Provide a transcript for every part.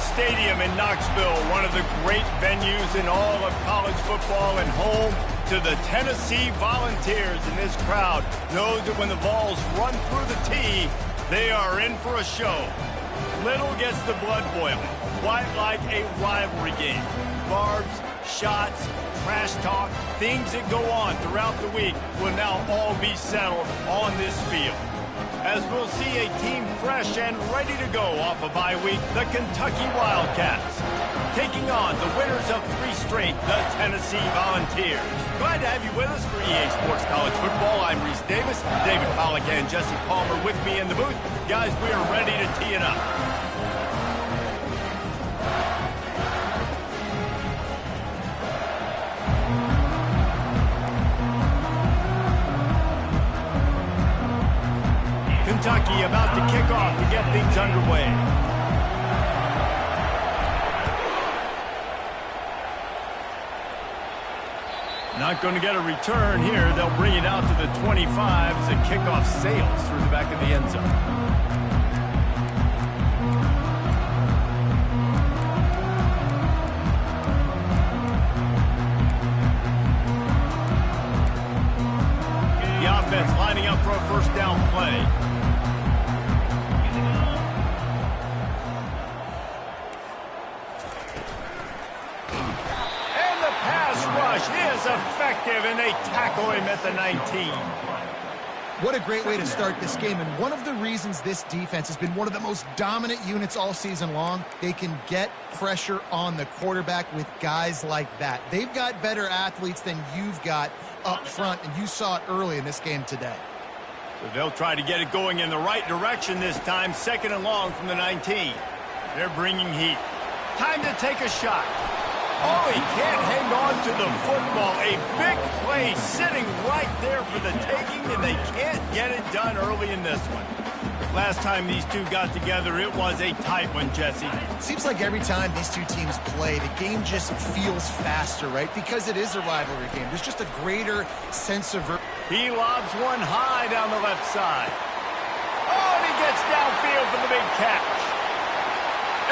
Stadium in Knoxville, one of the great venues in all of college football and home to the Tennessee Volunteers. And this crowd knows that when the balls run through the tee, they are in for a show. Little gets the blood boiling, quite like a rivalry game. Barbs, shots, trash talk, things that go on throughout the week will now all be settled on this field. As we'll see a team fresh and ready to go off a bye week, the Kentucky Wildcats, taking on the winners of 3 straight, the Tennessee Volunteers. Glad to have you with us for EA Sports College Football. I'm Reese Davis, David Pollack and Jesse Palmer with me in the booth. Guys, we are ready to tee it up. Kentucky about to kick off to get things underway. Not going to get a return here. They'll bring it out to the 25 as the kickoff sails through the back of the end zone. The offense lining up for a first down play. Is effective, and they tackle him at the 19. What a great way to start this game, and one of the reasons this defense has been one of the most dominant units all season long, they can get pressure on the quarterback with guys like that. They've got better athletes than you've got up front, and you saw it early in this game today. So they'll try to get it going in the right direction this time, 2nd and long from the 19. They're bringing heat. Time to take a shot. Oh, he can't hang on to the football. A big play sitting right there for the taking, and they can't get it done early in this one. Last time these two got together, it was a tight one, Jesse. Seems like every time these two teams play, the game just feels faster, right? Because it is a rivalry game. There's just a greater sense of... He lobs one high down the left side. Oh, and he gets downfield for the big catch.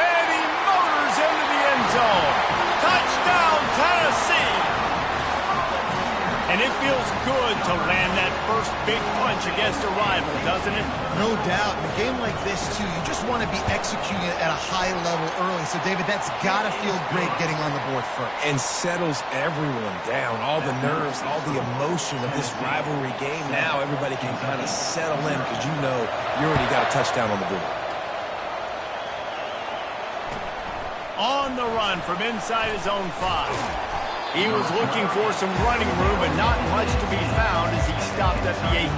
And he motors into the end zone. Touchdown, Tennessee! And it feels good to land that first big punch against a rival, doesn't it? No doubt. In a game like this, too, you just want to be executing it at a high level early. So, David, that's got to feel great getting on the board first. And settles everyone down. All the nerves, all the emotion of this rivalry game. Now everybody can kind of settle in because you know you already got a touchdown on the board. On the run from inside his own 5. He was looking for some running room, but not much to be found as he stopped at the 18.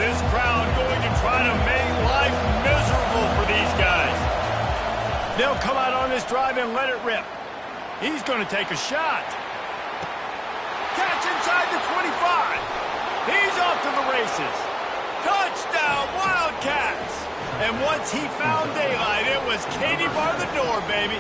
This crowd going to try to make life miserable for these guys. They'll come out on this drive and let it rip. He's going to take a shot. Catch inside the 25. He's off to the races. Touchdown, Wildcats! And once he found daylight, it was Katie bar the door, baby.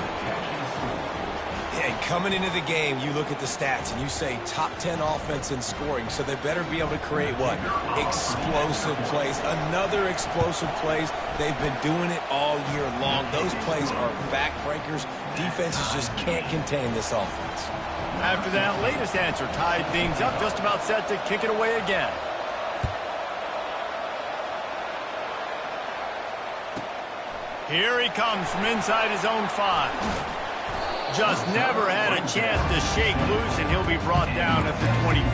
Yeah, and coming into the game, you look at the stats and you say top 10 offense in scoring, so they better be able to create what? Explosive plays. Another explosive plays. They've been doing it all year long. Those plays are backbreakers. Defenses just can't contain this offense. After that latest answer tied things up, just about set to kick it away again. Here he comes from inside his own 5. Just never had a chance to shake loose, and he'll be brought down at the 24.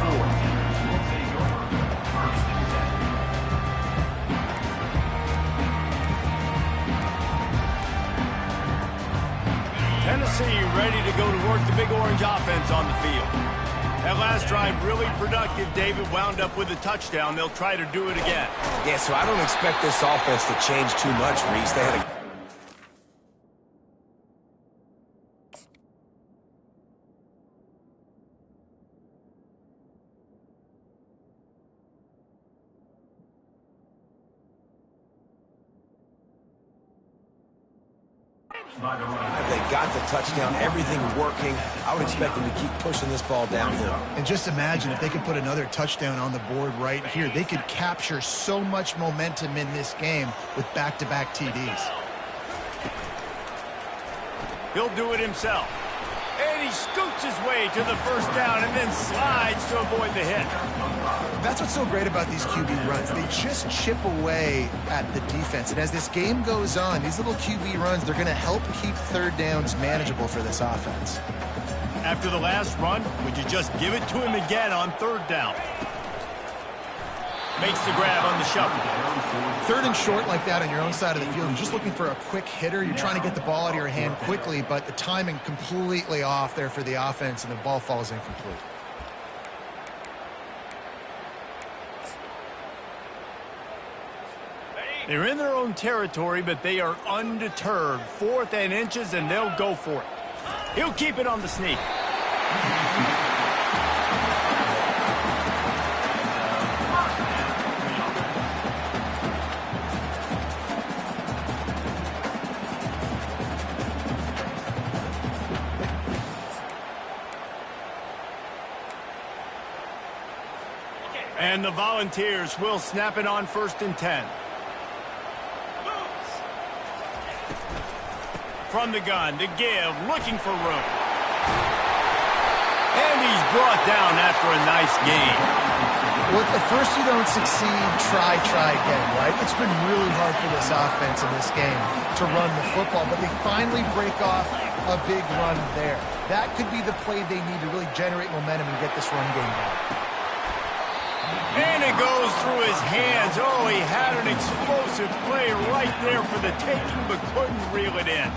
Tennessee ready to go to work the Big Orange offense on the field. That last drive really productive. David wound up with a touchdown. They'll try to do it again. Yeah, so I don't expect this offense to change too much, Reese. They had a... They got the touchdown, everything working. I would expect them to keep pushing this ball downhill. And just imagine if they could put another touchdown on the board right here. They could capture so much momentum in this game with back-to-back TDs. He'll do it himself. And he scoots his way to the first down and then slides to avoid the hit. That's what's so great about these QB runs. They just chip away at the defense. And as this game goes on, these little QB runs, they're going to help keep third downs manageable for this offense. After the last run, would you just give it to him again on third down? Makes the grab on the shuffle. Third and short like that on your own side of the field, you're just looking for a quick hitter. You're trying to get the ball out of your hand quickly, but the timing completely off there for the offense, and the ball falls incomplete. They're in their own territory, but they are undeterred. 4th and inches, and they'll go for it. He'll keep it on the sneak. And the Volunteers will snap it on 1st and 10. From the gun, to give, looking for room. And he's brought down after a nice gain. Well, if at first you don't succeed, try again, right? It's been really hard for this offense in this game to run the football, but they finally break off a big run there. That could be the play they need to really generate momentum and get this run game going. And it goes through his hands. Oh, he had an explosive play right there for the taking, but couldn't reel it in.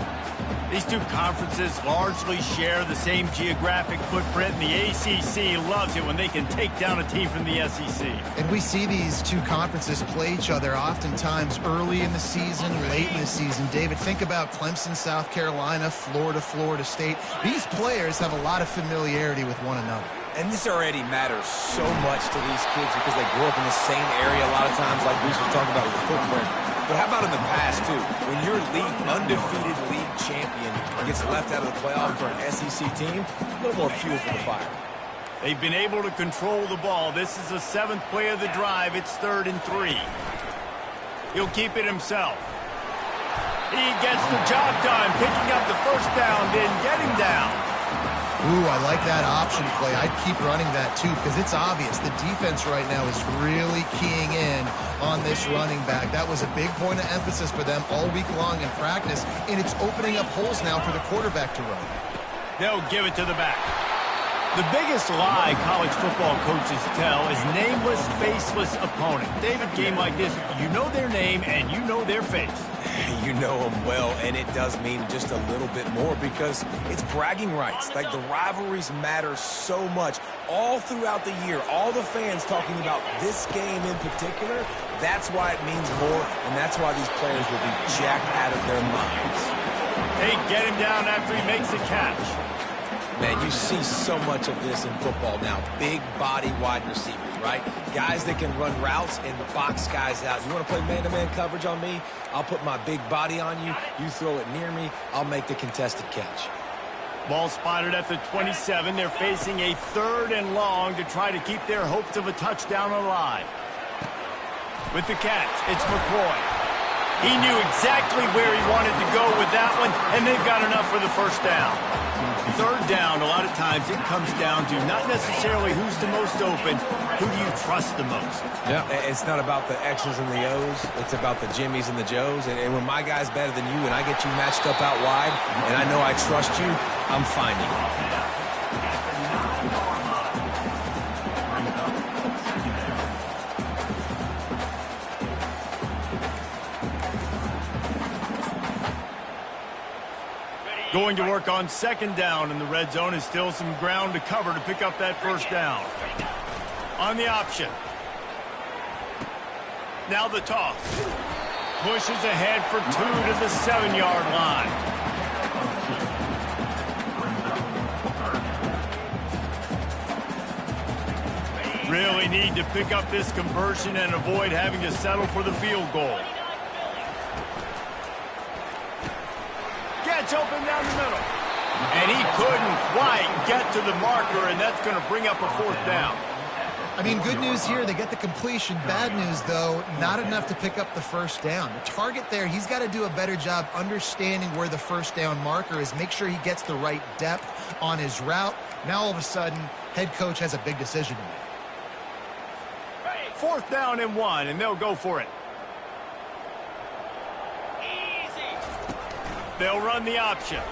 These two conferences largely share the same geographic footprint, and the ACC loves it when they can take down a team from the SEC. And we see these two conferences play each other oftentimes early in the season, late in the season. David, think about Clemson, South Carolina, Florida, Florida State. These players have a lot of familiarity with one another. And this already matters so much to these kids because they grew up in the same area a lot of times, like Bruce was talking about with the footprint. But how about in the past, too? When your undefeated league champion gets left out of the playoff for an SEC team, a little more fuel for the fire. They've been able to control the ball. This is the 7th play of the drive. It's 3rd and 3. He'll keep it himself. He gets the job done, picking up the first down, then getting down. Ooh, I like that option play. I'd keep running that, too, because it's obvious. The defense right now is really keying in on this running back. That was a big point of emphasis for them all week long in practice, and it's opening up holes now for the quarterback to run. They'll give it to the back. The biggest lie college football coaches tell is nameless, faceless opponent. David, game like this, you know their name and you know their face. You know them well, and it does mean just a little bit more because it's bragging rights. Like, the rivalries matter so much all throughout the year. All the fans talking about this game in particular, that's why it means more, and that's why these players will be jacked out of their minds. They get him down after he makes a catch. Man, you see so much of this in football now. Big body wide receivers, right? Guys that can run routes and box guys out. You want to play man-to-man coverage on me? I'll put my big body on you. You throw it near me, I'll make the contested catch. Ball spotted at the 27. They're facing a 3rd and long to try to keep their hopes of a touchdown alive. With the catch, it's McCoy. He knew exactly where he wanted to go with that one, and they've got enough for the first down. 3rd down, a lot of times it comes down to not necessarily who's the most open, who do you trust the most? Yeah, it's not about the X's and the O's. It's about the Jimmys and the Joes. And when my guy's better than you and I get you matched up out wide and I know I trust you, I'm finding it. Going to work on 2nd down, and the red zone is still some ground to cover to pick up that first down. On the option. Now the toss. Pushes ahead for 2 to the 7-yard line. Really need to pick up this conversion and avoid having to settle for the field goal. That's open down the middle. And he couldn't quite get to the marker, and that's going to bring up a 4th down. I mean, good news here, they get the completion. Bad news, though, not enough to pick up the 1st down. The target there, he's got to do a better job understanding where the 1st down marker is, make sure he gets the right depth on his route. Now, all of a sudden, head coach has a big decision to make. 4th down and 1, and they'll go for it. They'll run the option. And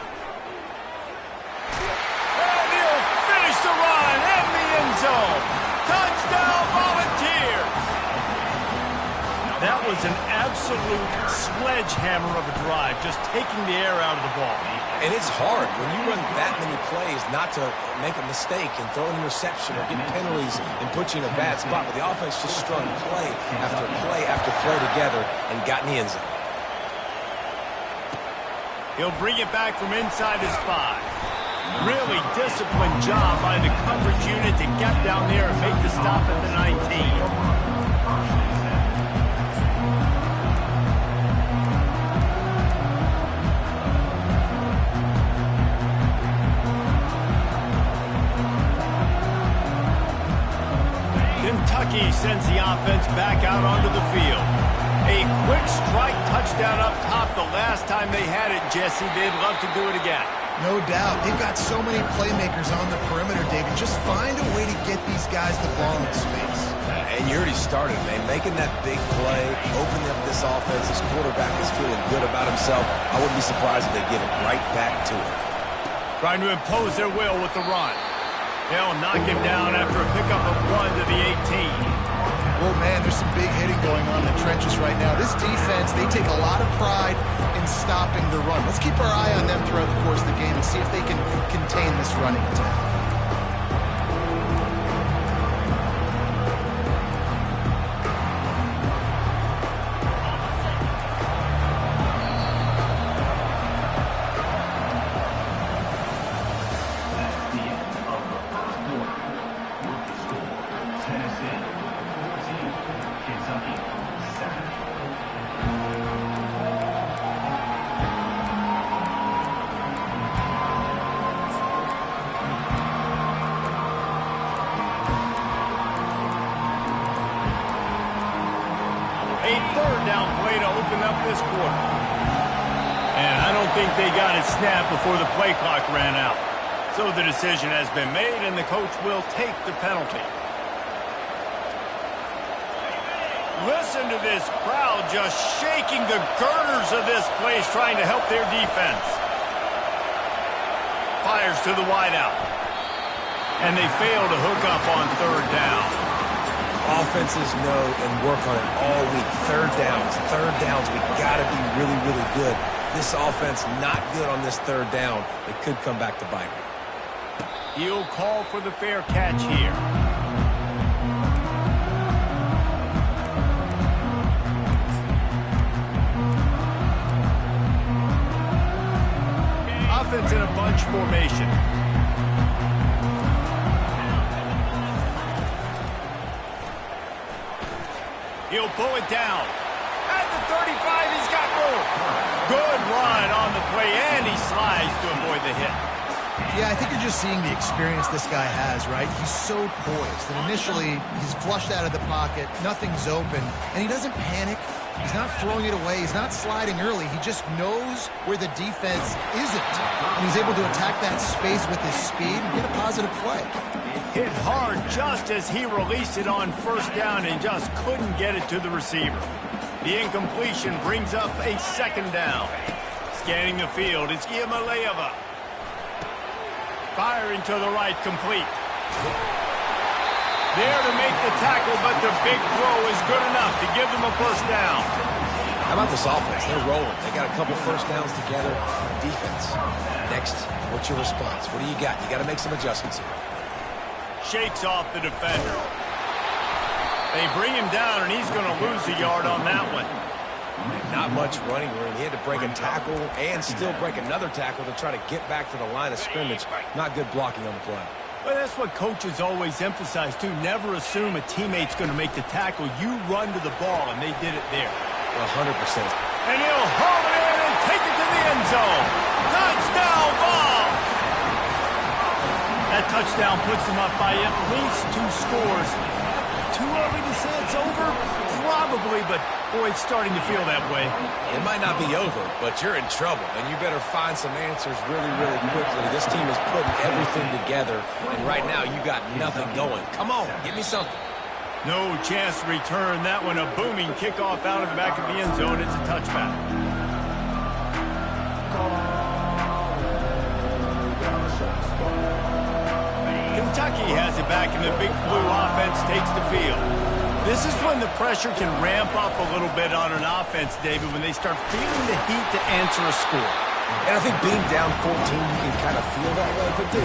he'll finish the run in the end zone. Touchdown, Volunteers! That was an absolute sledgehammer of a drive, just taking the air out of the ball. And it's hard when you run that many plays not to make a mistake and throw an interception or get penalties and put you in a bad spot. But the offense just strung play after play after play together and got in the end zone. He'll bring it back from inside his 5. Really disciplined job by the coverage unit to get down there and make the stop at the 19. Kentucky sends the offense back out onto the field. A quick strike touchdown up top the last time they had it, Jesse. They'd love to do it again. No doubt. They've got so many playmakers on the perimeter, David. Just find a way to get these guys the ball in space. And you already started, man. Making that big play, opening up this offense. This quarterback is feeling good about himself. I wouldn't be surprised if they get it right back to him. Trying to impose their will with the run. They'll knock him down after a pickup of 1 to the 18. Oh, man, there's some big hitting going on in the trenches right now. This defense, they take a lot of pride in stopping the run. Let's keep our eye on them throughout the course of the game and see if they can contain this running attack. A 3rd down play to open up this quarter. And I don't think they got it snapped before the play clock ran out. So the decision has been made, and the coach will take the penalty. Listen to this crowd just shaking the girders of this place, trying to help their defense. Fires to the wideout. And they fail to hook up on 3rd down. Offenses know and work on it all week. 3rd downs. We got to be really, really good. This offense not good on this 3rd down. It could come back to bite them. He'll call for the fair catch here. Offense in a bunch formation. He'll pull it down. At the 35, he's got room. Good run on the play, and he slides to avoid the hit. Yeah, I think you're just seeing the experience this guy has, right? He's so poised. And initially, he's flushed out of the pocket. Nothing's open. And he doesn't panic. He's not throwing it away. He's not sliding early. He just knows where the defense isn't. And he's able to attack that space with his speed and get a positive play. Hit hard just as he released it on 1st down and just couldn't get it to the receiver. The incompletion brings up a 2nd down. Scanning the field, it's Iamaleava. Firing to the right, complete. There to make the tackle, but the big throw is good enough to give them a 1st down. How about this offense? They're rolling. They got a couple 1st downs together. Defense. Next, what's your response? What do you got? You got to make some adjustments here. Shakes off the defender. They bring him down, and he's going to lose a yard on that one. Not much running room. He had to break a tackle and still break another tackle to try to get back to the line of scrimmage. Not good blocking on the play. Well, that's what coaches always emphasize, too. Never assume a teammate's going to make the tackle. You run to the ball, and they did it there. 100%. And he'll haul it in and take it to the end zone. Touchdown, Vols! That touchdown puts them up by at least 2 scores. Too early to say it's over? Probably, but boy, it's starting to feel that way. It might not be over, but you're in trouble, and you better find some answers really, really quickly. This team is putting everything together, and right now you got nothing going. Come on, give me something. No chance to return that one. A booming kickoff out of the back of the end zone. It's a touchback. Kentucky has it back, and the Big Blue offense takes the field. This is when the pressure can ramp up a little bit on an offense, David, when they start feeling the heat to answer a score. And I think being down 14, you can kind of feel that way. But, dude,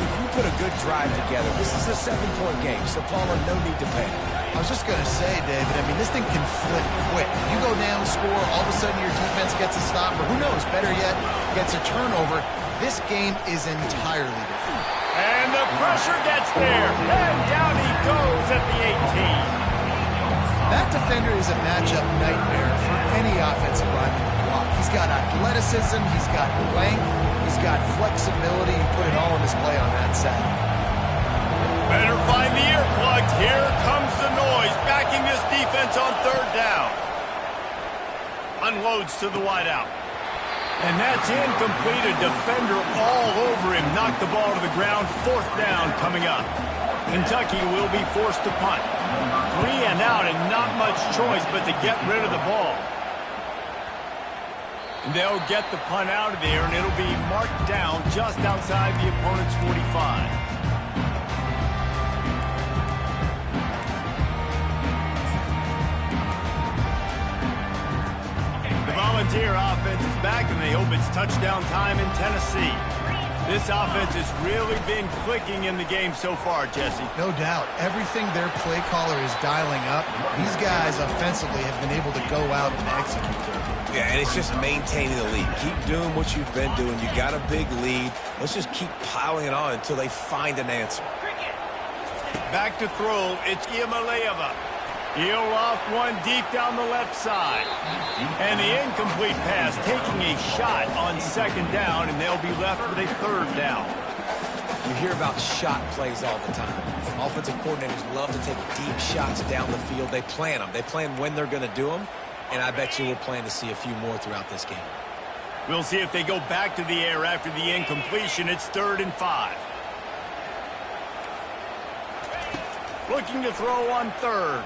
if you put a good drive together, this is a 7-point game, so Paula, no need to panic. I was just going to say, David, I mean, this thing can flip quick. You go down, score, all of a sudden your defense gets a stop, or who knows, better yet, gets a turnover. This game is entirely different. And the pressure gets there, and down he goes at the 18. That defender is a matchup nightmare for any offensive lineman to block. He's got athleticism, he's got length, he's got flexibility. He put it all in his play on that side. Better find the earplugs. Here comes the noise, backing this defense on 3rd down. Unloads to the wideout. And that's incomplete. A defender all over him. Knocked the ball to the ground. 4th down coming up. Kentucky will be forced to punt. 3 and out, and not much choice but to get rid of the ball. And they'll get the punt out of there, and it'll be marked down just outside the opponent's 45. The Volunteer offense is back, and they hope it's touchdown time in Tennessee. This offense has really been clicking in the game so far, Jesse. No doubt. Everything their play caller is dialing up, these guys offensively have been able to go out and execute. Yeah, and it's just maintaining the lead. Keep doing what you've been doing. You got a big lead. Let's just keep piling it on until they find an answer. Back to throw. It's Iamaleava. He'll loft one deep down the left side. And the incomplete pass, taking a shot on 2nd down, and they'll be left with a 3rd down. You hear about shot plays all the time. Offensive coordinators love to take deep shots down the field. They plan them. They plan when they're going to do them, and I bet you we'll plan to see a few more throughout this game. We'll see if they go back to the air after the incompletion. It's 3rd and 5. Looking to throw on 3rd.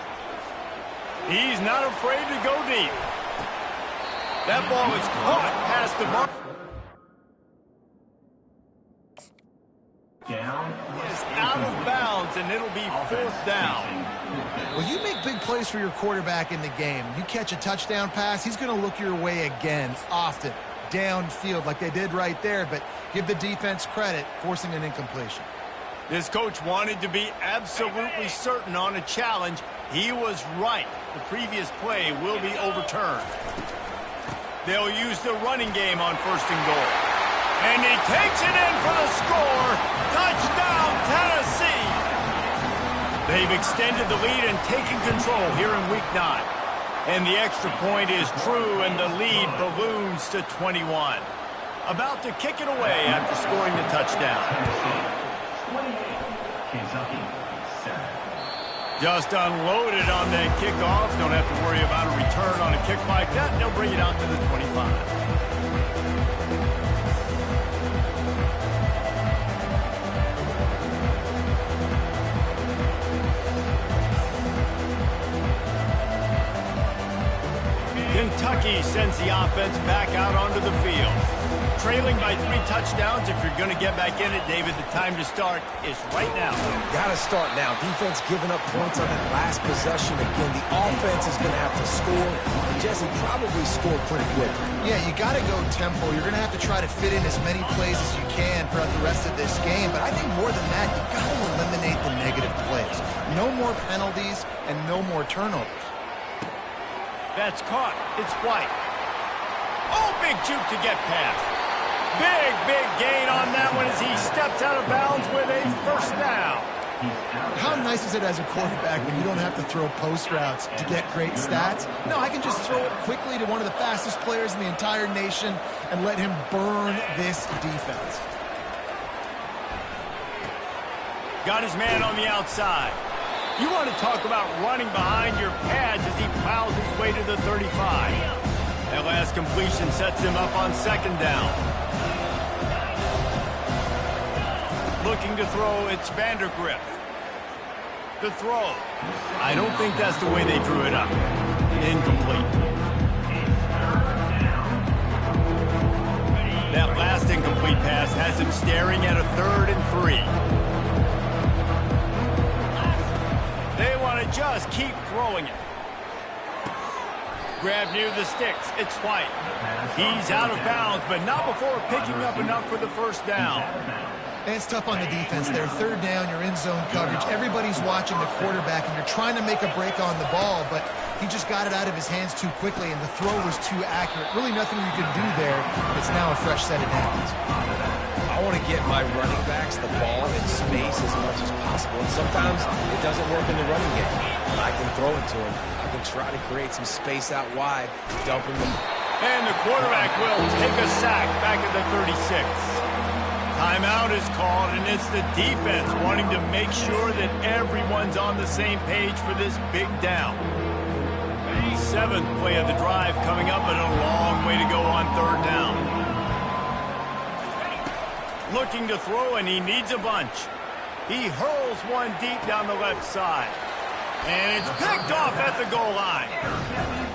He's not afraid to go deep. That ball is caught past the mark. It's out of bounds, and it'll be 4th down. Well, you make big plays for your quarterback in the game. You catch a touchdown pass, he's going to look your way again, often, downfield like they did right there, but give the defense credit, forcing an incompletion. This coach wanted to be absolutely certain on a challenge. He was right. The previous play will be overturned. They'll use the running game on 1st and goal. And he takes it in for the score. Touchdown, Tennessee! They've extended the lead and taken control here in Week 9. And the extra point is true, and the lead balloons to 21. About to kick it away after scoring the touchdown. Just unloaded on that kickoff. Don't have to worry about a return on a kick like that. They'll bring it out to the 25. Kentucky sends the offense back out onto the field. Trailing by 3 touchdowns. If you're going to get back in it, David, the time to start is right now. Got to start now. Defense giving up points on that last possession. Again, the offense is going to have to score. And Jesse probably scored pretty quick. Yeah, you got to go tempo. You're going to have to try to fit in as many plays as you can throughout the rest of this game. But I think more than that, you got to eliminate the negative plays. No more penalties and no more turnovers. That's caught. It's White. Oh, big juke to get past. Big gain on that one as he steps out of bounds with a 1st down. How nice is it as a quarterback when you don't have to throw post routes to get great stats? No, I can just throw it quickly to one of the fastest players in the entire nation and let him burn this defense. Got his man on the outside. You want to talk about running behind your pads as he plows his way to the 35. That last completion sets him up on second down. Looking to throw, it's Vandergrift. The throw. I don't think that's the way they drew it up. Incomplete. That last incomplete pass has him staring at a 3rd and 3. They want to just keep throwing it. Grab near the sticks. It's White. He's out of bounds, but not before picking up enough for the first down. And it's tough on the defense there. 3rd down, you're in zone coverage. Everybody's watching the quarterback, and you're trying to make a break on the ball, but he just got it out of his hands too quickly, and the throw was too accurate. Really nothing you can do there. It's now a fresh set of downs. I want to get my running backs the ball in space as much as possible, and sometimes it doesn't work in the running game. I can throw it to him. I can try to create some space out wide, dumping them. And the quarterback will take a sack back at the 36. Timeout is called, and it's the defense wanting to make sure that everyone's on the same page for this big down. 7th play of the drive coming up, and a long way to go on 3rd down. Looking to throw, and he needs a bunch. He hurls one deep down the left side. And it's picked off at the goal line.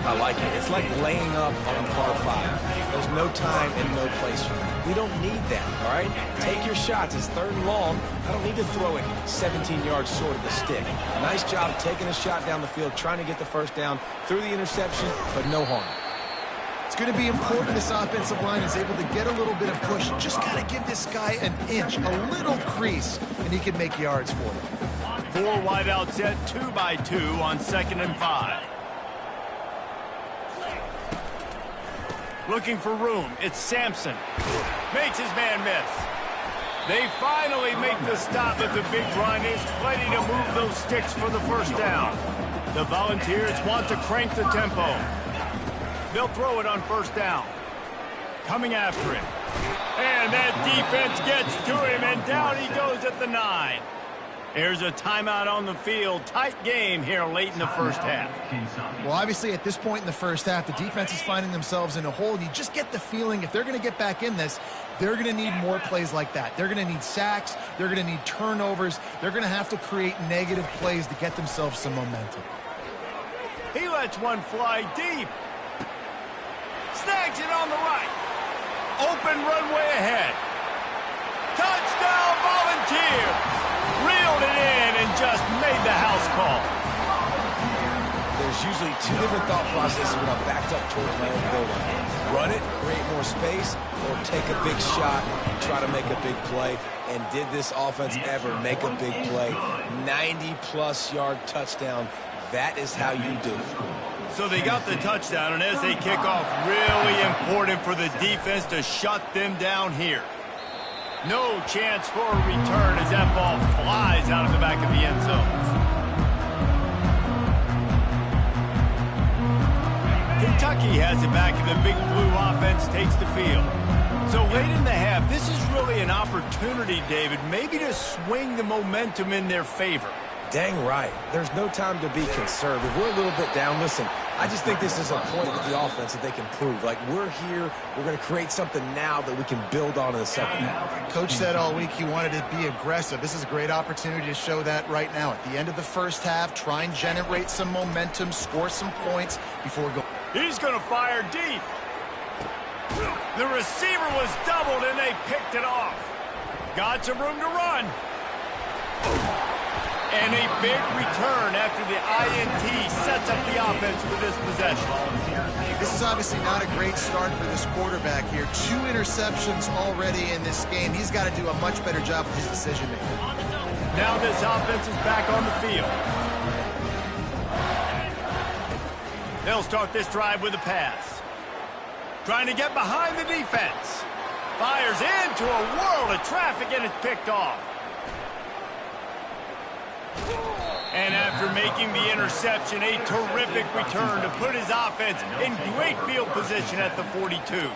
I like it. It's like laying up on a par 5. There's no time and no place for that. We don't need that, all right? Take your shots. It's 3rd and long. I don't need to throw it 17 yards short of the stick. Nice job taking a shot down the field, trying to get the first down through the interception, but no harm. It's going to be important this offensive line is able to get a little bit of push. Just got to give this guy an inch, a little crease, and he can make yards for it. 4 wide out set, 2 by 2 on 2nd and 5. Looking for room. It's Sampson. Makes his man miss. They finally make the stop at the big run. Is plenty to move those sticks for the first down. The Volunteers want to crank the tempo. They'll throw it on 1st down. Coming after him. And that defense gets to him, and down he goes at the 9. There's a timeout on the field. Tight game here late in the first half. Well, obviously, at this point in the first half, the defense is finding themselves in a hole. And you just get the feeling if they're going to get back in this, they're going to need more plays like that. They're going to need sacks. They're going to need turnovers. They're going to have to create negative plays to get themselves some momentum. He lets one fly deep. Snags it on the right. Open runway ahead. Touchdown, Volunteers! Reeled it in and just made the house call. There's usually 2 different thought processes when I'm backed up towards my own goal line. Run it, create more space, or take a big shot, try to make a big play. And did this offense ever make a big play? 90-plus yard touchdown. That is how you do it. So they got the touchdown, and as they kick off, really important for the defense to shut them down here. No chance for a return as that ball flies out of the back of the end zone. Kentucky has it back, and the Big Blue offense takes the field. So late in the half, this is really an opportunity, David, maybe to swing the momentum in their favor. Dang right. There's no time to be conservative. We're a little bit down. Listen, I just think this is a point with the offense that they can prove. Like, we're here. We're going to create something now that we can build on in the second half. Coach said all week he wanted to be aggressive. This is a great opportunity to show that right now. At the end of the first half, try and generate some momentum, score some points before going. He's going to fire deep. The receiver was doubled, and they picked it off. Got some room to run. And a big return after the INT sets up the offense for this possession. This is obviously not a great start for this quarterback here. 2 interceptions already in this game. He's got to do a much better job with his decision-making. Now this offense is back on the field. They'll start this drive with a pass. Trying to get behind the defense. Fires into a world of traffic, and it's picked off. And after making the interception, a terrific return to put his offense in great field position at the 42.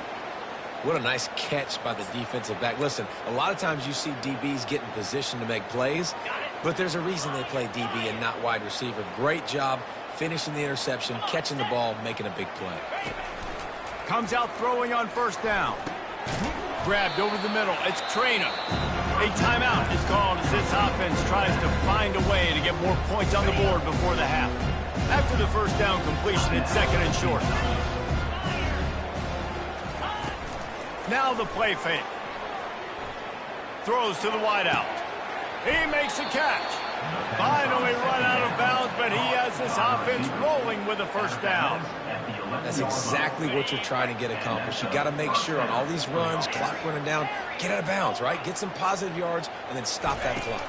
What a nice catch by the defensive back. Listen, a lot of times you see DBs get in position to make plays, but there's a reason they play DB and not wide receiver. Great job finishing the interception, catching the ball, making a big play. Comes out throwing on first down. Grabbed over the middle. It's Trainer. A timeout is called as this offense tries to find a way to get more points on the board before the half. After the first down completion, it's second and short. Now the play fake. Throws to the wideout. He makes a catch. Finally run out of bounds, but he has this offense rolling with a first down. That's exactly what you're trying to get accomplished. You got to make sure on all these runs, clock running down, get out of bounds, right? Get some positive yards and then stop that clock.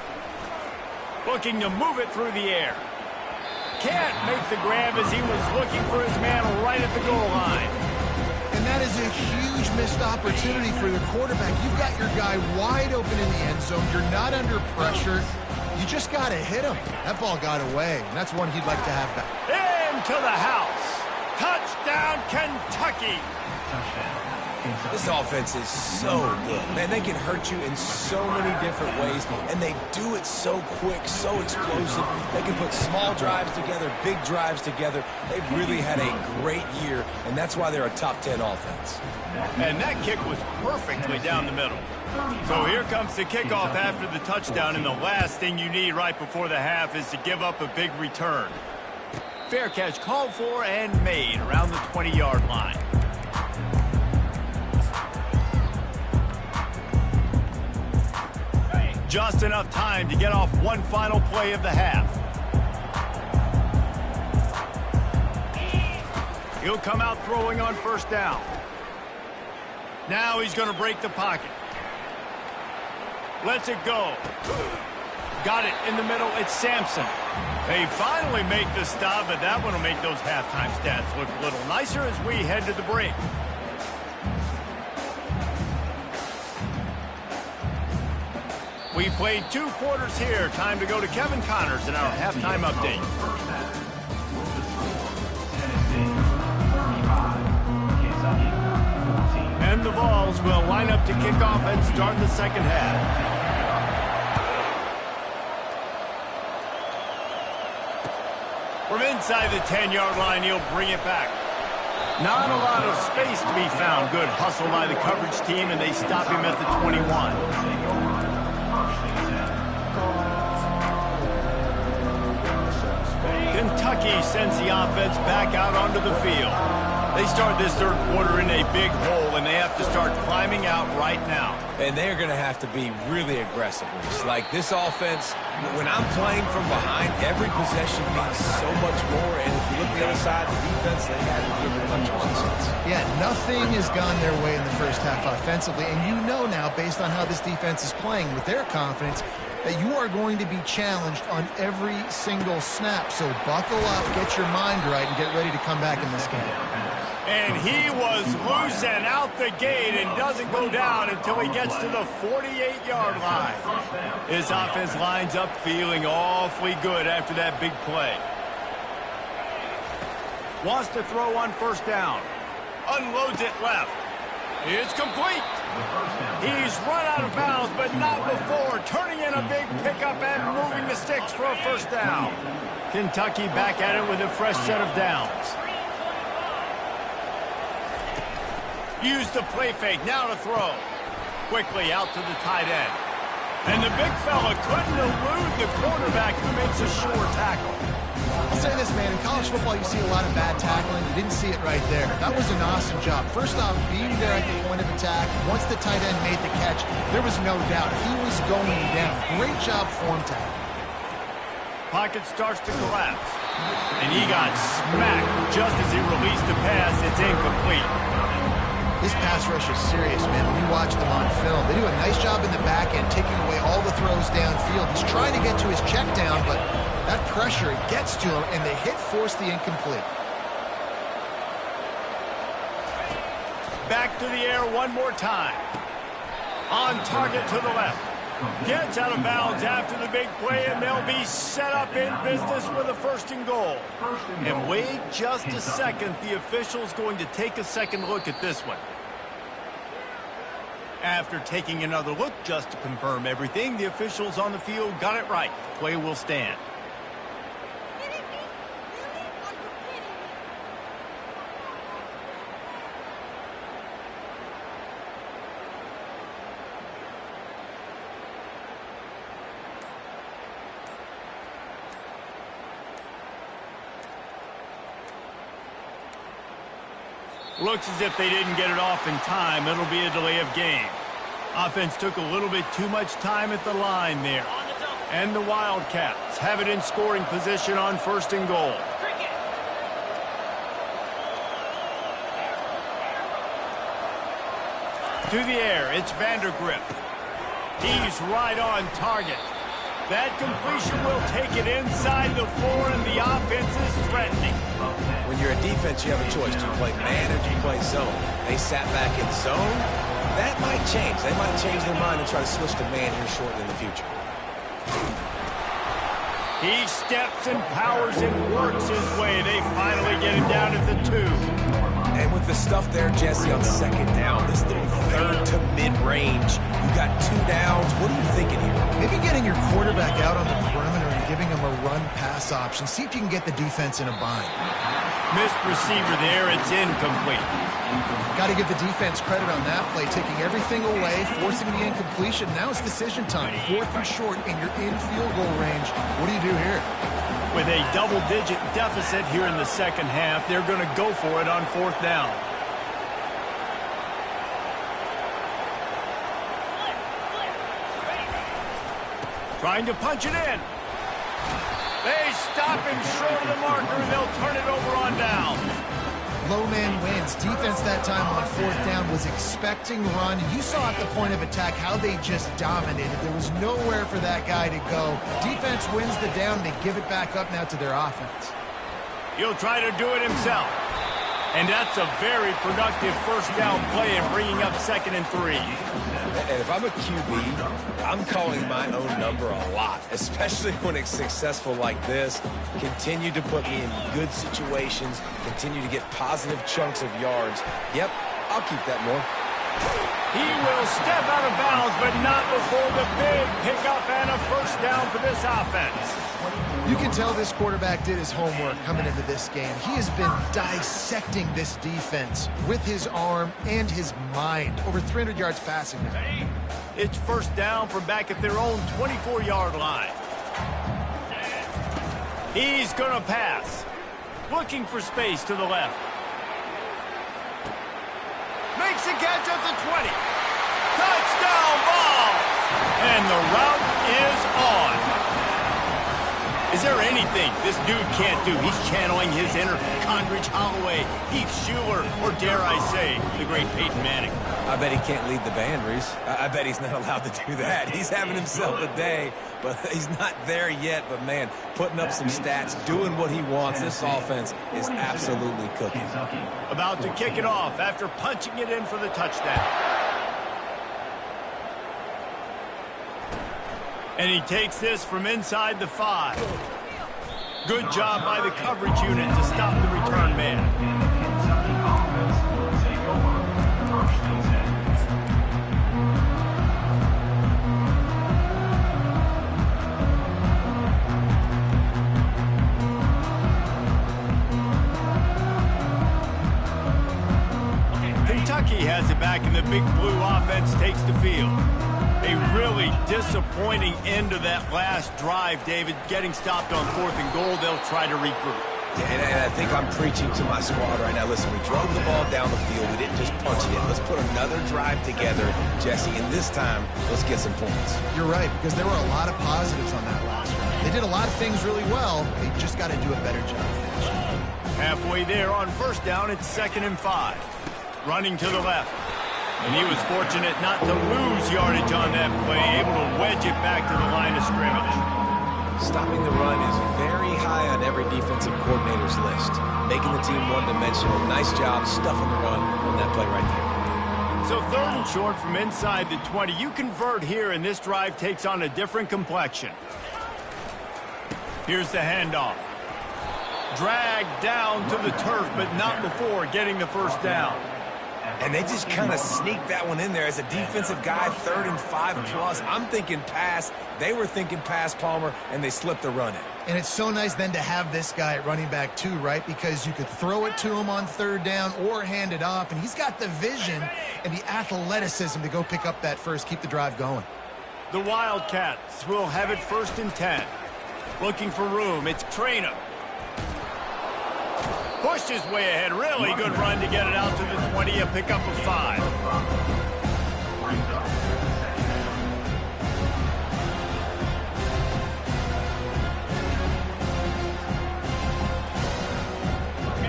Looking to move it through the air. Can't make the grab as he was looking for his man right at the goal line. And that is a huge missed opportunity for the quarterback. You've got your guy wide open in the end zone. You're not under pressure. You just got to hit him. That ball got away, and that's one he'd like to have back. Into the house. Touchdown, Kentucky. This offense is so good. Man, they can hurt you in so many different ways, and they do it so quick, so explosive. They can put small drives together, big drives together. They've really had a great year, and that's why they're a top 10 offense. And that kick was perfectly down the middle. So here comes the kickoff after the touchdown, and the last thing you need right before the half is to give up a big return. Fair catch called for and made around the 20-yard line. Just enough time to get off one final play of the half. He'll come out throwing on first down. Now he's going to break the pocket. Lets it go. Got it in the middle. It's Sampson. They finally make the stop, but that one will make those halftime stats look a little nicer as we head to the break. We played 2 quarters here. Time to go to Kevin Connors in our halftime update. And the Vols will line up to kick off and start the second half. From inside the 10-yard line, he'll bring it back. Not a lot of space to be found. Good hustle by the coverage team, and they stop him at the 21. Kentucky sends the offense back out onto the field. They start this third quarter in a big hole, and they have to start climbing out right now. And they're going to have to be really aggressive. Like this offense, when I'm playing from behind, every possession means so much more. And if you look at the other side, the defense, they haven't given much nonsense. Yeah, nothing has gone their way in the first half offensively. And you know now, based on how this defense is playing with their confidence, that you are going to be challenged on every single snap. So buckle up, get your mind right, and get ready to come back in this game. And he was loose and out the gate and doesn't go down until he gets to the 48-yard line. His offense lines up feeling awfully good after that big play. Wants to throw on first down. Unloads it left. It's complete. He's run out of bounds, but not before. Turning in a big pickup and moving the sticks for a first down. Kentucky back at it with a fresh set of downs. Use the play fake, now to throw. Quickly out to the tight end. And the big fella couldn't elude the quarterback who makes a sure tackle. I'll say this, man, in college football you see a lot of bad tackling. You didn't see it right there. That was an awesome job. First off, being there at the point of attack. Once the tight end made the catch, there was no doubt he was going down. Great job form tackle. Pocket starts to collapse. And he got smacked just as he released the pass. It's incomplete. This pass rush is serious, man. When you watch them on film, they do a nice job in the back end, taking away all the throws downfield. He's trying to get to his check down, but that pressure, it gets to him, and the hit forced the incomplete. Back to the air one more time. On target to the left. Gets out of bounds after the big play, and they'll be set up in business with a 1st and goal. And wait just a second. The official's going to take a second look at this one. After taking another look just to confirm everything, the officials on the field got it right. Play will stand. Looks as if they didn't get it off in time. It'll be a delay of game. Offense took a little bit too much time at the line there. And the Wildcats have it in scoring position on 1st and goal. To the air, it's Vandergrift. He's right on target. That completion will take it inside the 4, and the offense is threatening. When you're a defense, you have a choice. Do you play man or do you play zone? They sat back in zone. That might change. They might change their mind and try to switch to man here shortly in the future. He steps and powers and works his way. They finally get him down at the 2. And with the stuff there, Jesse, on 2nd down, this little 3rd to mid-range, you got 2 downs. What are you thinking here? Maybe getting your quarterback out on the perimeter and giving him a run-pass option. See if you can get the defense in a bind. Missed receiver there. It's incomplete. Got to give the defense credit on that play, taking everything away, forcing the incompletion. Now it's decision time. 4th and short, and you're in field goal range. What do you do here? With a double-digit deficit here in the 2nd half, they're going to go for it on 4th down. Trying to punch it in. They stop him short of the marker, and they'll turn it over on down. Low man wins. Defense that time on 4th down was expecting run. You saw at the point of attack how they just dominated. There was nowhere for that guy to go. Defense wins the down. They give it back up now to their offense. He'll try to do it himself. And that's a very productive 1st down play and bringing up 2nd and 3. And if I'm a QB, I'm calling my own number a lot, especially when it's successful like this. Continue to put me in good situations, continue to get positive chunks of yards. Yep, I'll keep that more. He will step out of bounds, but not before the big pickup and a 1st down for this offense. You can tell this quarterback did his homework coming into this game. He has been dissecting this defense with his arm and his mind. Over 300 yards passing now. It's 1st down from back at their own 24-yard line. He's going to pass. Looking for space to the left. Makes a catch at the 20. Touchdown ball! And the route is on. Is there anything this dude can't do? He's channeling his inner Condridge Holloway, Heath Schuler, or dare I say, the great Peyton Manning. I bet he can't lead the band, Reese. I bet he's not allowed to do that. He's having himself a day, but he's not there yet. But, man, putting up some stats, doing what he wants. This offense is absolutely cooking. About to kick it off after punching it in for the touchdown. And he takes this from inside the 5. Good job by the coverage unit to stop the return man. Kentucky has it back, and the Big Blue offense takes the field. A really disappointing end to that last drive, David. Getting stopped on 4th and goal, they'll try to regroup. Yeah, and I think I'm preaching to my squad right now. Listen, we drove the ball down the field. We didn't just punch it in. Let's put another drive together, Jesse, and this time, let's get some points. You're right, because there were a lot of positives on that last one. They did a lot of things really well. They just got to do a better job finishing. Halfway there on 1st down, it's 2nd and 5. Running to the left. And he was fortunate not to lose yardage on that play, able to wedge it back to the line of scrimmage. Stopping the run is very high on every defensive coordinator's list. Making the team one-dimensional. Nice job stuffing the run on that play right there. So 3rd and short from inside the 20. You convert here, and this drive takes on a different complexion. Here's the handoff. Dragged down to the turf, but not before getting the first down. And they just kind of sneaked that one in there as a defensive guy, 3rd and 5+. I'm thinking pass. They were thinking pass, Palmer, and they slipped the run in. And it's so nice then to have this guy at running back too, right? Because you could throw it to him on 3rd down or hand it off, and he's got the vision and the athleticism to go pick up that first, keep the drive going. The Wildcats will have it 1st and 10. Looking for room. It's Traynor. Pushed his way ahead. Really good run to get it out to the 20. A pickup of 5.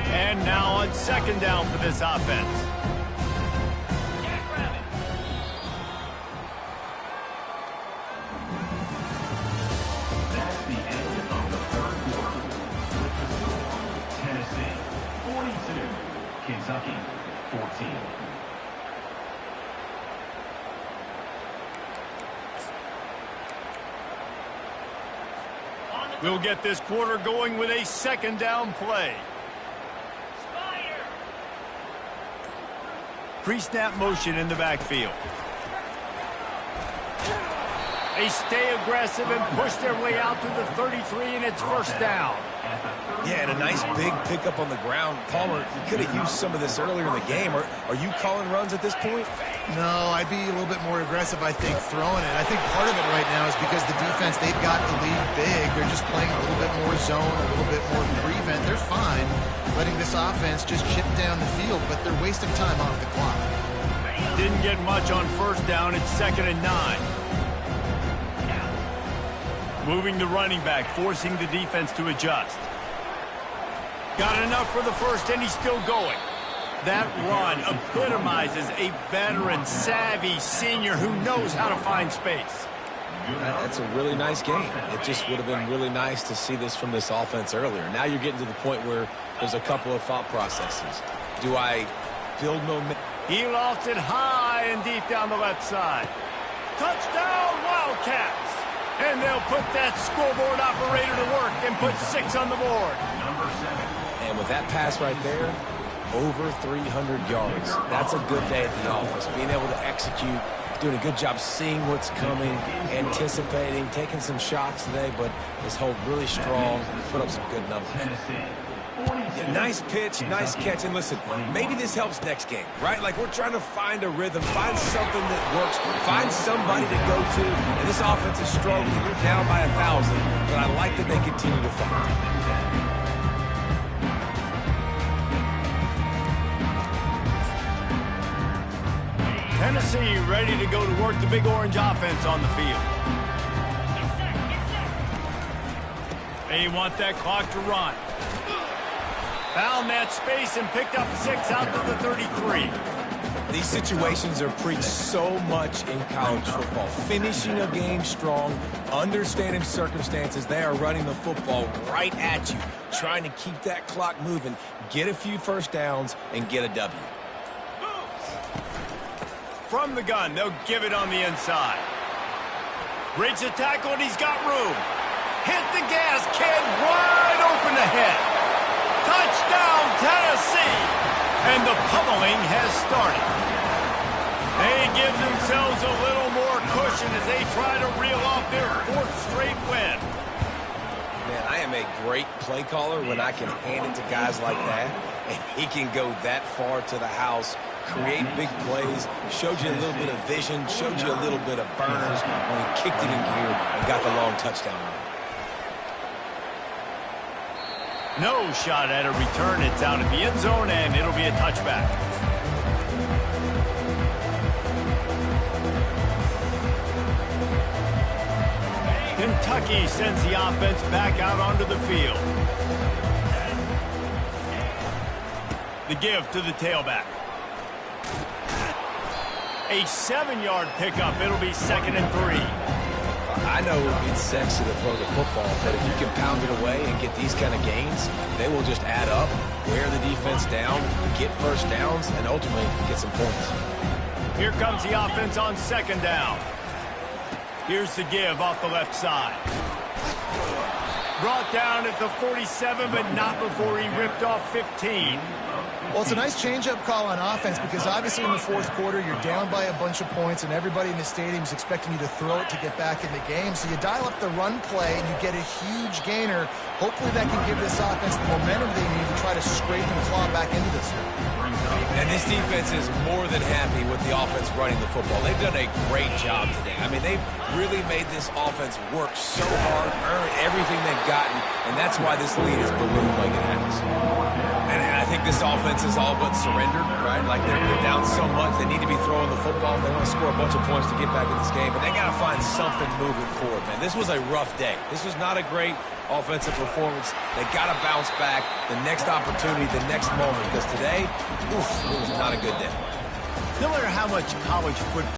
And now on 2nd down for this offense. Kentucky, 14. We'll get this quarter going with a 2nd down play. Pre-snap motion in the backfield. They stay aggressive and push their way out to the 33, and it's 1st down. Yeah, and a nice big pickup on the ground. Palmer, you could have used some of this earlier in the game. Are you calling runs at this point? No, I'd be a little bit more aggressive, I think, throwing it. I think part of it right now is because the defense, they've got the lead big. They're just playing a little bit more zone, a little bit more prevent. They're fine letting this offense just chip down the field, but they're wasting time off the clock. Didn't get much on 1st down. It's 2nd and 9. Moving the running back, forcing the defense to adjust. Got enough for the first, and he's still going. That run epitomizes a veteran, savvy senior who knows how to find space. That's a really nice game. It just would have been really nice to see this from this offense earlier. Now you're getting to the point where there's a couple of thought processes. Do I build momentum? He lost it high and deep down the left side. Touchdown, Wildcats! And they'll put that scoreboard operator to work and put 6 on the board. And with that pass right there, over 300 yards. That's a good day at the office. Being able to execute, doing a good job seeing what's coming, anticipating, taking some shots today, but his hold really strong, put up some good numbers. Yeah, nice pitch, nice catch, and listen, maybe this helps next game, right? Like we're trying to find a rhythm, find something that works, find somebody to go to, and this offense is struggling. You're down by 1,000, but I like that they continue to fight. Tennessee ready to go to work the Big Orange offense on the field. They want that clock to run. Found that space and picked up 6 out to the 33. These situations are preached so much in college football. Finishing a game strong, understanding circumstances. They are running the football right at you, trying to keep that clock moving, get a few first downs, and get a W. From the gun, they'll give it on the inside. Breaks the tackle, and he's got room. Hit the gas, kid, wide open ahead. Touchdown, Tennessee! And the pummeling has started. They give themselves a little more cushion as they try to reel off their 4th straight win. Man, I am a great play caller when I can hand it to guys like that, and he can go that far to the house, create big plays, showed you a little bit of vision, showed you a little bit of burners when he kicked it in gear and got the long touchdown run. No shot at a return. It's out of the end zone, and it'll be a touchback. Kentucky sends the offense back out onto the field. The give to the tailback. A 7-yard pickup. It'll be 2nd and 3. I know it's sexy to throw the football, but if you can pound it away and get these kind of gains, they will just add up, wear the defense down, get first downs, and ultimately get some points. Here comes the offense on second down. Here's the give off the left side. Brought down at the 47, but not before he ripped off 15. Well, it's a nice change-up call on offense because obviously in the fourth quarter, you're down by a bunch of points and everybody in the stadium is expecting you to throw it to get back in the game. So you dial up the run play and you get a huge gainer. Hopefully that can give this offense the momentum they need to try to scrape and claw back into this one. And this defense is more than happy with the offense running the football. They've done a great job today. I mean, they've really made this offense work so hard, earn everything they've gotten, and that's why this lead has ballooned like it has. And I think this offense is all but surrendered, right? Like they're down so much, they need to be throwing the football. They want to score a bunch of points to get back in this game, but they got to find something moving forward, man. This was a rough day. This was not a great offensive performance. They got to bounce back. The next opportunity, the next moment, because today, oof, it was not a good day. No matter how much college football